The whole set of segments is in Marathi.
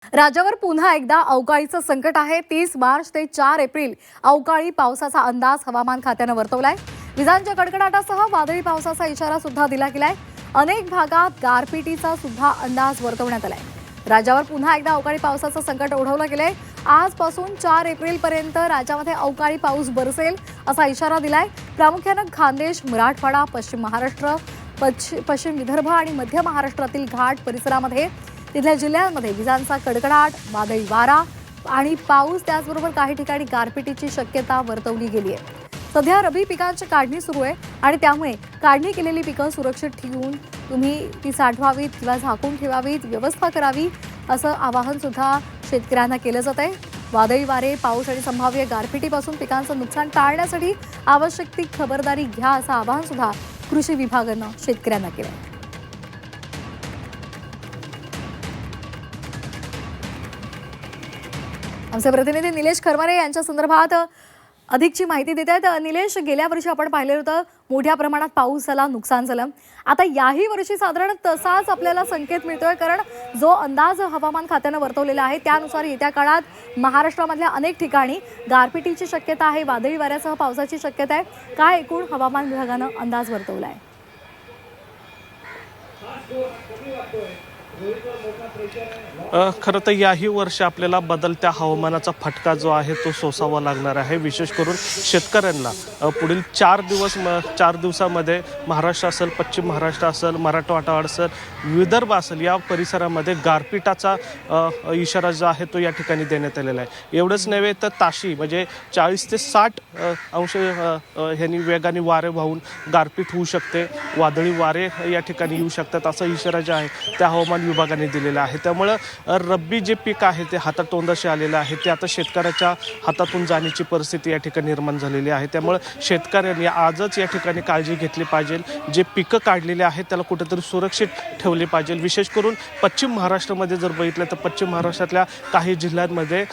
राज्यावर पुन्हा एकदा अवकाळीचं संकट आहे। 30 मार्च ते 4 एप्रिल अवकाळी पावसाचा अंदाज हवामान खात्यानं वर्तवलाय। विजांच्या कडकडाटासह वादळी पावसाचा इशारा सुद्धा दिला गेलाय। अनेक भागात गारपिटीचा सुद्धा अंदाज वर्तवण्यात आलाय। राज्यावर पुन्हा एकदा अवकाळी पावसाचं संकट ओढवलं गेलंय। आजपासून 4 एप्रिल पर्यंत राज्यामध्ये अवकाळी पाऊस बरसेल असा इशारा दिलाय। प्रामुख्याने खानदेश, मराठवाडा, पश्चिम महाराष्ट्र, पश्चिम विदर्भ आणि मध्य महाराष्ट्रातील घाट परिसरामध्ये तिथल्या जिल्ह्यांमध्ये विजांचा कडकडाट, वादळी वारा आणि पाऊस, त्याचबरोबर काही ठिकाणी गारपिटीची शक्यता वर्तवली गेली आहे। सध्या रबी पिकांची काढणी सुरू आहे आणि त्यामुळे काढणी केलेली पिकं सुरक्षित ठेवून तुम्ही ती साठवावीत किंवा झाकून ठेवावीत, व्यवस्था करावी असं आवाहन सुद्धा शेतकऱ्यांना केलं जात आहे। वादळी वारे, पाऊस आणि संभाव्य गारपिटीपासून पिकांचं नुकसान टाळण्यासाठी आवश्यक ती खबरदारी घ्या असं आवाहन सुद्धा कृषी विभागानं शेतकऱ्यांना केलं आहे। आमचे प्रतिनिधी निलेश खरमारे यांच्या संदर्भात अधिकची माहिती देत आहेत। निलेश, गेल्या वर्षी आपण पाहिलं होतं मोठ्या प्रमाणात पाऊस झाला, नुकसान झालं। आता याही वर्षी साधारण तसाच आपल्याला संकेत मिळतोय, कारण जो अंदाज हवामान खात्यानं वर्तवलेला आहे त्यानुसार येत्या काळात महाराष्ट्रामधल्या अनेक ठिकाणी गारपिटीची शक्यता आहे, वादळी वाऱ्यासह पावसाची शक्यता आहे। काय एकूण हवामान विभागानं अंदाज वर्तवला आहे? खरं तर याही वर्षी आपल्याला बदलत्या हवामानाचा फटका जो आहे तो सोसावा लागणार आहे। विशेष करून शेतकऱ्यांना पुढील 4 दिवसामध्ये महाराष्ट्र असेल, पश्चिम महाराष्ट्र असेल, मराठवाडा असेल, विदर्भ असेल, या परिसरामध्ये गारपिटाचा इशारा जो आहे तो या ठिकाणी देण्यात आलेला आहे। एवढंच नव्हे तर ताशी म्हणजे 40 ते 60 अंश ह्यांनी वेगाने वारे वाहून गारपीट होऊ शकते, वादळी वारे या ठिकाणी येऊ शकतात असा इशारा जो आहे त्या हवामान विभागाने दिलेला आहे। त्यामुळं रब्बी जे पीक आहे ते हातातोंडाशी आलेलं आहे, ते आता शेतकऱ्याच्या हातातून जाण्याची परिस्थिती या ठिकाणी निर्माण झालेली आहे। त्यामुळं शेतकऱ्यांनी आजच या ठिकाणी काळजी घेतली पाहिजे। जे पिकं काढलेले आहेत त्याला कुठेतरी सुरक्षित ठेवले पाहिजे। विशेष करून पश्चिम महाराष्ट्रामध्ये जर बघितलं तर पश्चिम महाराष्ट्रातल्या काही जिल्ह्यांमध्ये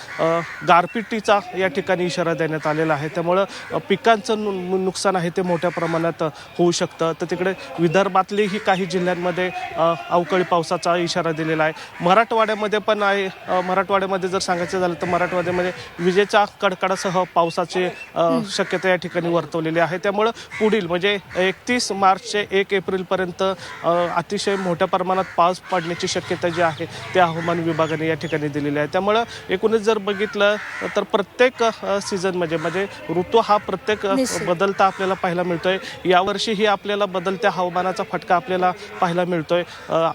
गारपिटीचा या ठिकाणी इशारा देण्यात आलेला आहे। त्यामुळं पिकांचं नुकसान आहे ते मोठ्या प्रमाणात होऊ शकतं। तर तिकडे विदर्भातलेही काही जिल्ह्यांमध्ये अवकाळी पावसाचा इशारा दिलेला आहे। मराठवाड्यामध्ये पण आहे। मराठवाड्यामध्ये जर सांगायचं झालं तर मराठवाड्यामध्ये विजेचा कडकडासह पावसाची शक्यता या ठिकाणी वर्तवलेली आहे। त्यामुळं पुढील म्हणजे 31 मार्च ते 1 एप्रिलपर्यंत अतिशय मोठ्या प्रमाणात पाऊस पडण्याची शक्यता जी आहे त्या हवामान विभागाने या ठिकाणी दिलेली आहे। त्यामुळं एकूणच जर बघितलं तर प्रत्येक सीझनमध्ये म्हणजे ऋतू हा प्रत्येक बदलता आपल्याला पाहायला मिळतोय। यावर्षीही आपल्याला बदलत्या हवामानाचा फटका आपल्याला पाहायला मिळतोय।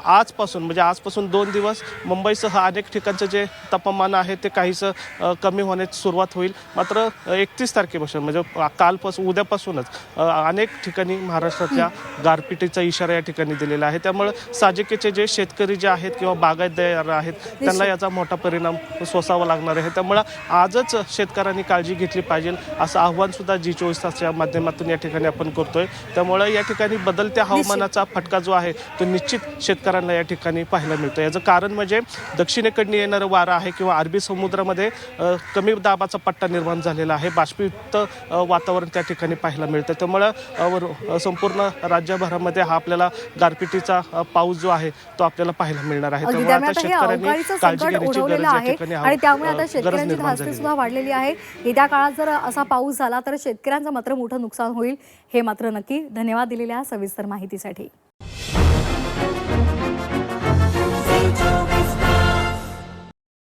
आजपासून 2 दिवस मुंबईसह अनेक ठिकाणचं जे तापमान आहे ते काहीसं कमी होण्याची सुरुवात होईल। मात्र 31 तारखेपासून म्हणजे उद्यापासूनच अनेक ठिकाणी महाराष्ट्रातल्या गारपिटीचा इशारा या ठिकाणी दिलेला आहे। त्यामुळे साहजिकचे जे शेतकरी जे आहेत किंवा बागायतदार आहेत त्यांना याचा मोठा परिणाम सोसावा लागणार आहे। त्यामुळे आजच शेतकऱ्यांनी काळजी घेतली पाहिजे असं आव्हान सुद्धा G24 तासच्या माध्यमातून या ठिकाणी आपण करतोय। त्यामुळे या ठिकाणी बदलत्या हवामानाचा फटका जो आहे तो निश्चित शेतकऱ्यांना या ठिकाणी पाहायला मिळतो। याचं कारण म्हणजे दक्षिणेकडून येणारं वारा आहे किंवा अरबी समुद्रामध्ये कमी दाबाचा पट्टा निर्माण झालेला आहे, बाष्पयुक्त वातावरण त्या ठिकाणी पाहायला मिळतं। त्यामुळं संपूर्ण राज्यभरामध्ये हा आपल्याला गारपिटीचा पाऊस जो आहे तो आपल्याला पाहायला मिळणार आहे। त्यामुळे आता शेतकऱ्यांनी काळजी घेण्याची गरज या ठिकाणी आणि त्यामुळे आता शेतकऱ्यांची धास्ती सुद्धा वाढलेली आहे। येत्या काळात जर असा पाऊस झाला तर शेतकऱ्यांचं मात्र मोठं नुकसान होईल, हे मात्र नक्की। धन्यवाद दिलेल्या सविस्तर माहितीसाठी।